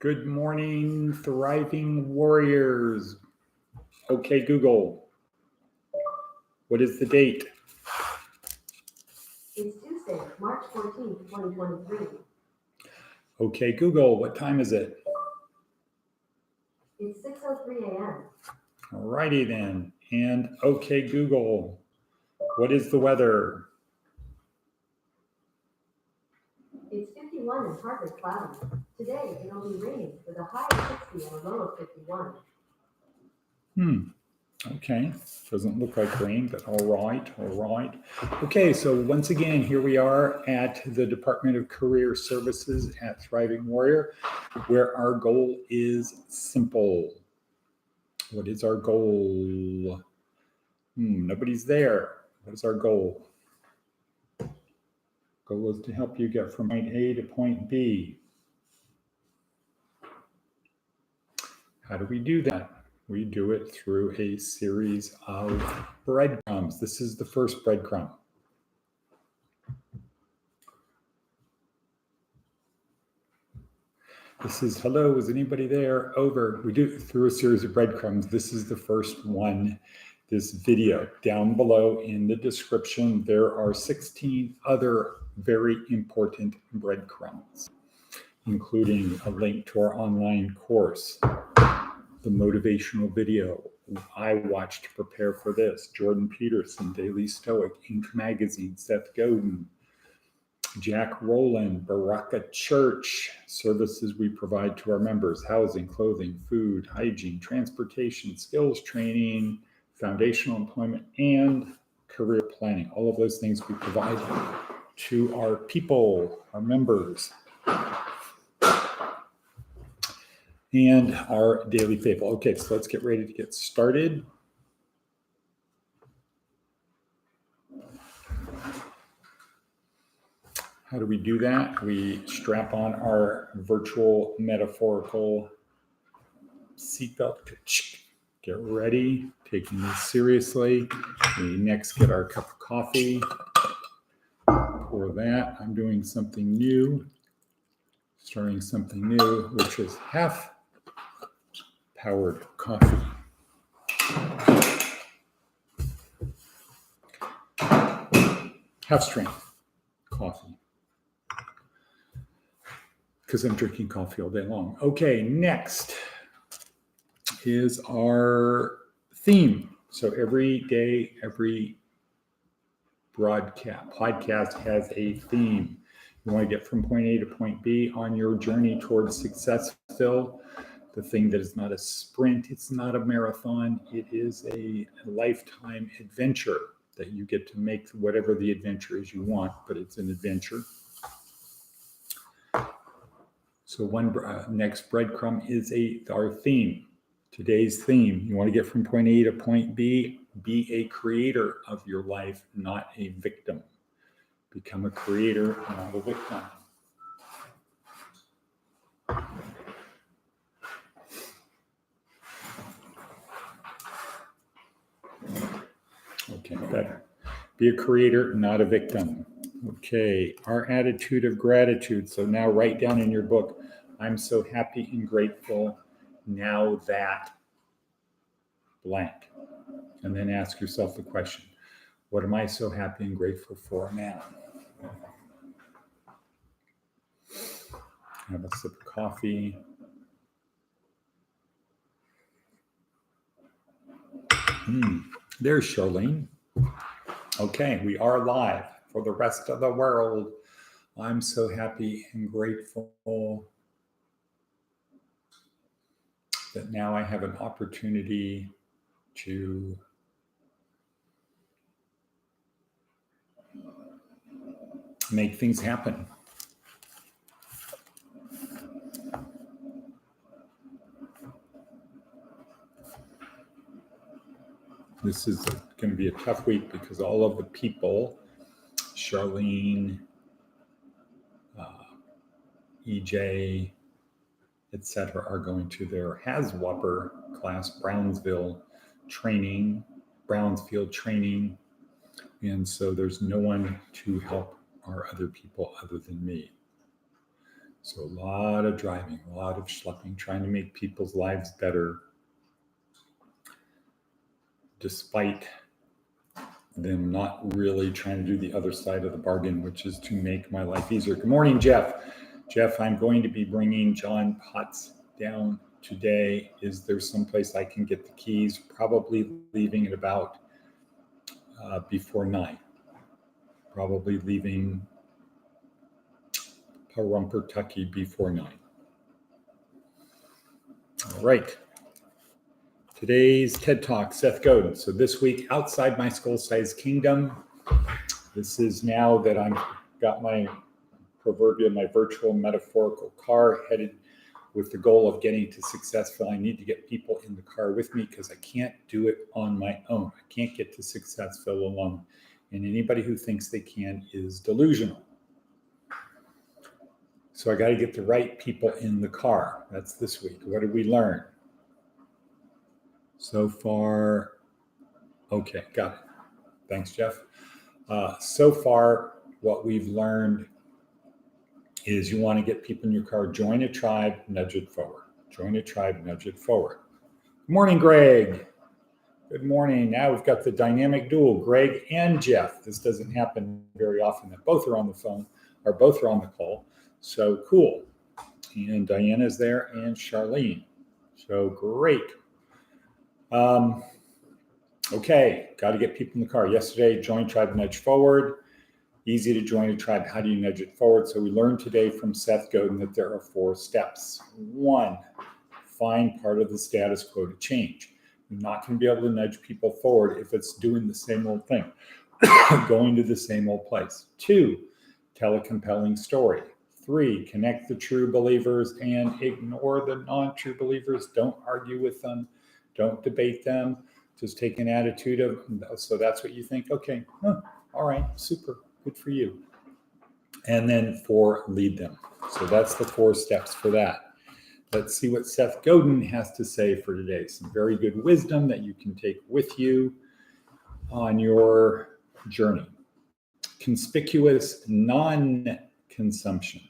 Good morning, thriving warriors. Okay, Google, what is the date? It's Tuesday, March 14th, 2023. Okay, Google, what time is it? It's 6:03 a.m. Alrighty then. And okay, Google, what is the weather? It's 51 and partly cloudy. Today, it'll be raining with a high of 60 and a low of 51. Okay, doesn't look like rain, but all right. Okay, so once again, here we are at the Department of Career Services at Thriving Warrior, where our goal is simple. What is our goal? Nobody's there. What is our goal? Goal is to help you get from point A to point B. How do we do that? We do it through a series of breadcrumbs. This is the first breadcrumb. This is, hello, is anybody there? Over. We do it through a series of breadcrumbs. This is the first one, this video. Down below in the description, there are 16 other very important breadcrumbs, including a link to our online course, the motivational video I watched to prepare for this, Jordan Peterson, Daily Stoic, Inc. Magazine, Seth Godin, Jack Rowland, Baraka Church, services we provide to our members, housing, clothing, food, hygiene, transportation, skills training, foundational employment, and career planning. All of those things we provide to our people, our members, and our daily fable. Okay, so let's get ready to get started. How do we do that? We strap on our virtual metaphorical seatbelt. Get ready, taking this seriously. We next get our cup of coffee. For that, I'm doing something new, starting something new, which is half powered coffee. Half strength coffee. Because I'm drinking coffee all day long. Okay, next is our theme. So every day, every podcast has a theme. You want to get from point A to point B on your journey towards success, Phil. The thing that is not a sprint, it's not a marathon, it is a lifetime adventure that you get to make whatever the adventure is you want, but it's an adventure. So next breadcrumb is our theme. Today's theme, you want to get from point A to point B, be a creator of your life, not a victim. Become a creator, not a victim. Okay, better. Be a creator, not a victim. Okay, our attitude of gratitude. So now write down in your book, I'm so happy and grateful now that blank. And then ask yourself the question, what am I so happy and grateful for now? Have a sip of coffee. There's Charlene. Okay, we are live for the rest of the world. I'm so happy and grateful that now I have an opportunity to make things happen. This is going to be a tough week because all of the people, Charlene, EJ, etc., are going to their HAZWOPER class, Brownsfield training. And so there's no one to help our other people other than me. So a lot of driving, a lot of schlepping, trying to make people's lives better, despite them not really trying to do the other side of the bargain, which is to make my life easier. Good morning, Jeff. Jeff, I'm going to be bringing John Potts down today. Is there someplace I can get the keys? Probably leaving at about before 9. Probably leaving Pahrump-Tucky before 9. All right. Today's TED Talk, Seth Godin. So this week, outside my skull-sized kingdom. This is now that I've got my proverbial, my virtual metaphorical car headed with the goal of getting to successful. I need to get people in the car with me because I can't do it on my own. I can't get to successful alone. And anybody who thinks they can is delusional. So I got to get the right people in the car. That's this week. What did we learn? So far, okay, got it. Thanks, Jeff. So far, what we've learned is you want to get people in your car, join a tribe, nudge it forward. Join a tribe, nudge it forward. Good morning, Greg. Good morning. Now we've got the dynamic duo, Greg and Jeff. This doesn't happen very often that both are on the phone or both are on the call. So cool. And Diana's there and Charlene. So great. Okay, got to get people in the car. Yesterday, join tribe, nudge forward. Easy to join a tribe. How do you nudge it forward? So we learned today from Seth Godin that there are 4 steps. 1, find part of the status quo to change. You're not going to be able to nudge people forward if it's doing the same old thing, going to the same old place. 2, tell a compelling story. 3, connect the true believers and ignore the non-true believers. Don't argue with them. Don't debate them. Just take an attitude of, so that's what you think. Okay, all right, super, good for you. And then 4, lead them. So that's the 4 steps for that. Let's see what Seth Godin has to say for today. Some very good wisdom that you can take with you on your journey. Conspicuous non-consumption.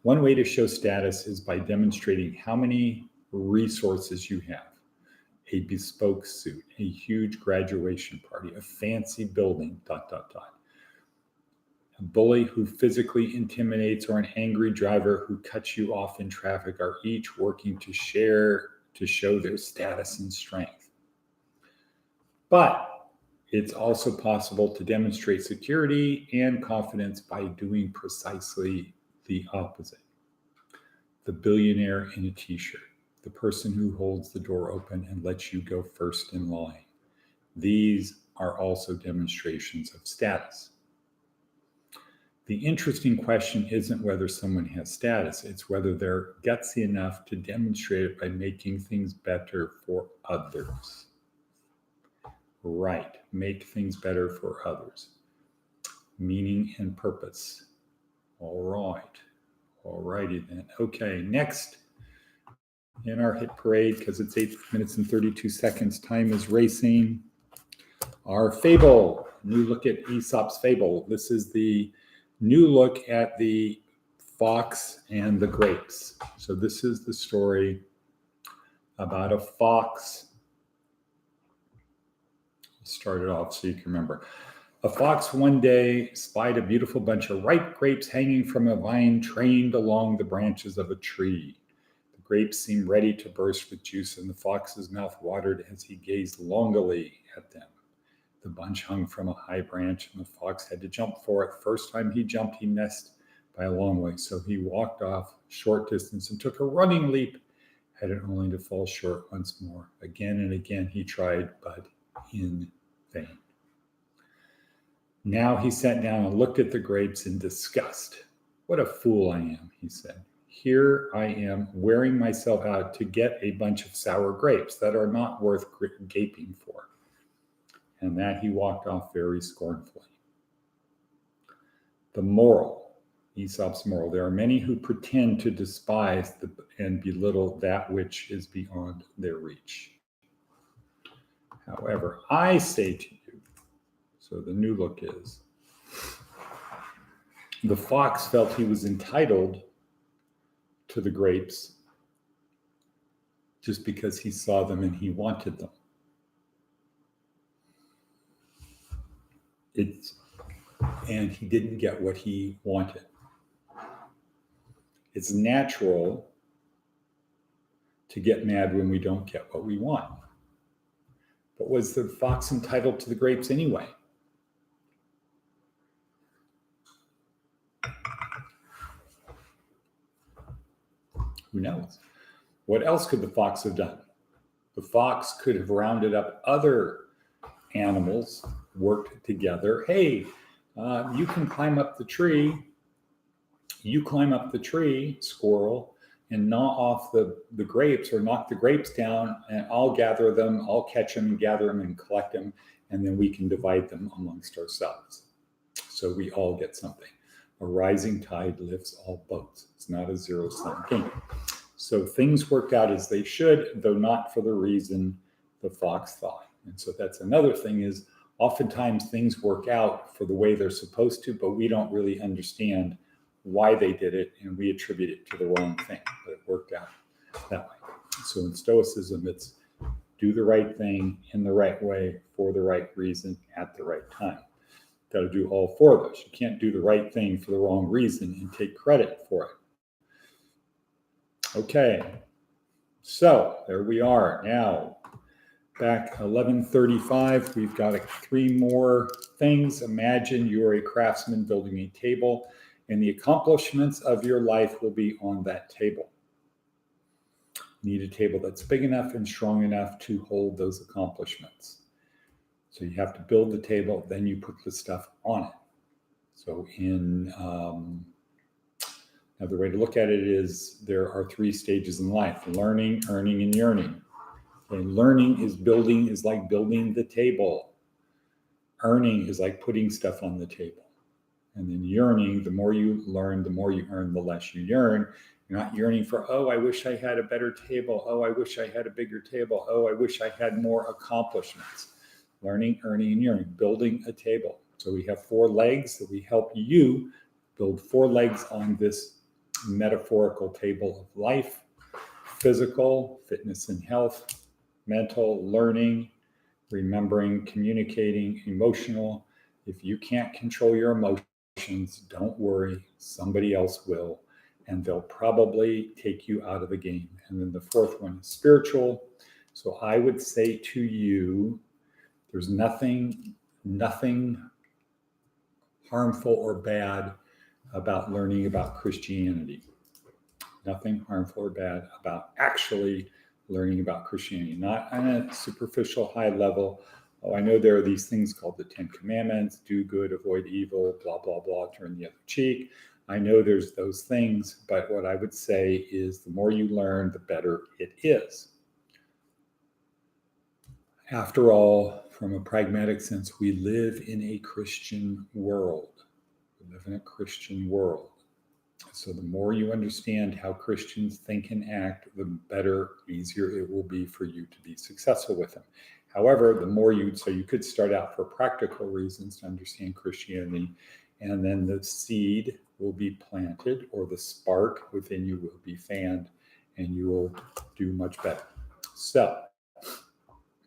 One way to show status is by demonstrating how many resources you have. A bespoke suit, a huge graduation party, a fancy building, ... A bully who physically intimidates or an angry driver who cuts you off in traffic are each working to show their status and strength. But it's also possible to demonstrate security and confidence by doing precisely the opposite. The billionaire in a t-shirt, the person who holds the door open and lets you go first in line. These are also demonstrations of status. The interesting question isn't whether someone has status, it's whether they're gutsy enough to demonstrate it by making things better for others. Right, make things better for others. Meaning and purpose. All right, all righty then. Okay, next in our hit parade, because it's 8 minutes and 32 seconds, time is racing. Our fable, new look at Aesop's fable. This is the new look at the fox and the grapes. So this is the story about a fox. I'll start it off so you can remember. A fox one day spied a beautiful bunch of ripe grapes hanging from a vine trained along the branches of a tree. The grapes seemed ready to burst with juice, and the fox's mouth watered as he gazed longingly at them. The bunch hung from a high branch, and the fox had to jump for it. First time he jumped, he missed by a long way. So he walked off a short distance and took a running leap, headed only to fall short once more. Again and again he tried, but in vain. Now he sat down and looked at the grapes in disgust. What a fool I am, he said. Here I am wearing myself out to get a bunch of sour grapes that are not worth gaping for. And that he walked off very scornfully. The moral, Aesop's moral, there are many who pretend to despise and belittle that which is beyond their reach. However, I say to you, so the new look is, the fox felt he was entitled to the grapes just because he saw them and he wanted them. And he didn't get what he wanted. It's natural to get mad when we don't get what we want. But was the fox entitled to the grapes anyway? Who knows? What else could the fox have done? The fox could have rounded up other animals, worked together. Hey, you can climb up the tree. You climb up the tree, squirrel, and gnaw off the grapes or knock the grapes down, and I'll gather them, I'll catch them and gather them and collect them, and then we can divide them amongst ourselves. So we all get something. A rising tide lifts all boats. It's not a zero-sum game. So things worked out as they should, though not for the reason the fox thought. And so that's another thing is oftentimes things work out for the way they're supposed to, but we don't really understand why they did it, and we attribute it to the wrong thing, but it worked out that way. So in Stoicism, it's do the right thing in the right way for the right reason at the right time. Got to do all four of those. You can't do the right thing for the wrong reason and take credit for it. Okay, so there we are. Now, back 11:35, we've got 3 more things. Imagine you're a craftsman building a table, and the accomplishments of your life will be on that table. You need a table that's big enough and strong enough to hold those accomplishments. So you have to build the table, then you put the stuff on it. So another way to look at it is there are 3 stages in life: learning, earning, and yearning. And learning is like building the table. Earning is like putting stuff on the table. And then yearning, the more you learn, the more you earn, the less you yearn. You're not yearning for, oh, I wish I had a better table. Oh, I wish I had a bigger table. Oh, I wish I had more accomplishments. Learning, earning, and yearning, building a table. So we have 4 legs that we help you build 4 legs on this metaphorical table of life: physical, fitness and health; mental, learning; remembering, communicating; emotional. If you can't control your emotions, don't worry, somebody else will, and they'll probably take you out of the game. And then the 4th one is spiritual. So I would say to you, there's nothing harmful or bad about learning about Christianity. Nothing harmful or bad about actually learning about Christianity, not on a superficial high level. Oh, I know there are these things called the 10 Commandments: do good, avoid evil, blah, blah, blah, turn the other cheek. I know there's those things, but what I would say is the more you learn, the better it is. After all, from a pragmatic sense, we live in a Christian world. We live in a Christian world. So the more you understand how Christians think and act, the better, easier it will be for you to be successful with them. However, the more so you could start out for practical reasons to understand Christianity, and then the seed will be planted, or the spark within you will be fanned, and you will do much better. So,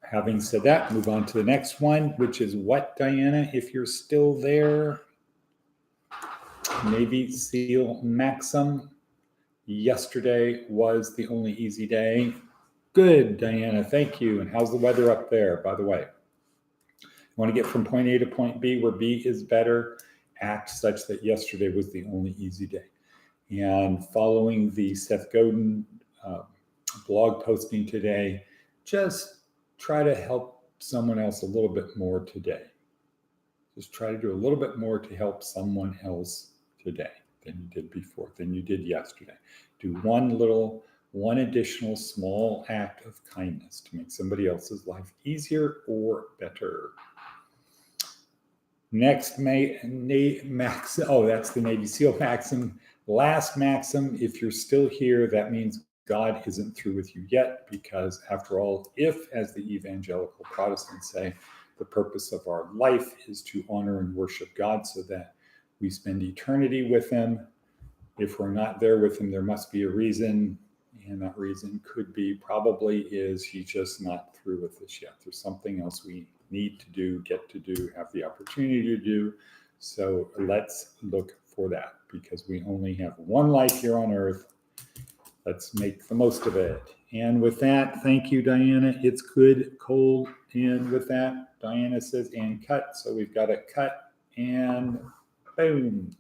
having said that, move on to the next one, which is what, Diana, if you're still there? Navy SEAL Maxim. Yesterday was the only easy day. Good, Diana, thank you. And how's the weather up there, by the way? You want to get from point A to point B, where B is better, act such that yesterday was the only easy day. And following the Seth Godin blog posting today, just try to help someone else a little bit more today. Just try to do a little bit more to help someone else today than you did before, than you did yesterday. Do one additional small act of kindness to make somebody else's life easier or better. Next, that's the Navy SEAL Maxim. Last Maxim, if you're still here, that means God isn't through with you yet, because after all, if, as the evangelical Protestants say, the purpose of our life is to honor and worship God so that we spend eternity with him, If we're not there with him, there must be a reason. And that reason could be probably is he's just not through with this yet. There's something else we need to do, get to do, have the opportunity to do. So let's look for that because we only have one life here on earth. Let's make the most of it. And with that, thank you, Diana. It's good, cold. And with that, Diana says, and cut. So we've got a cut and boom.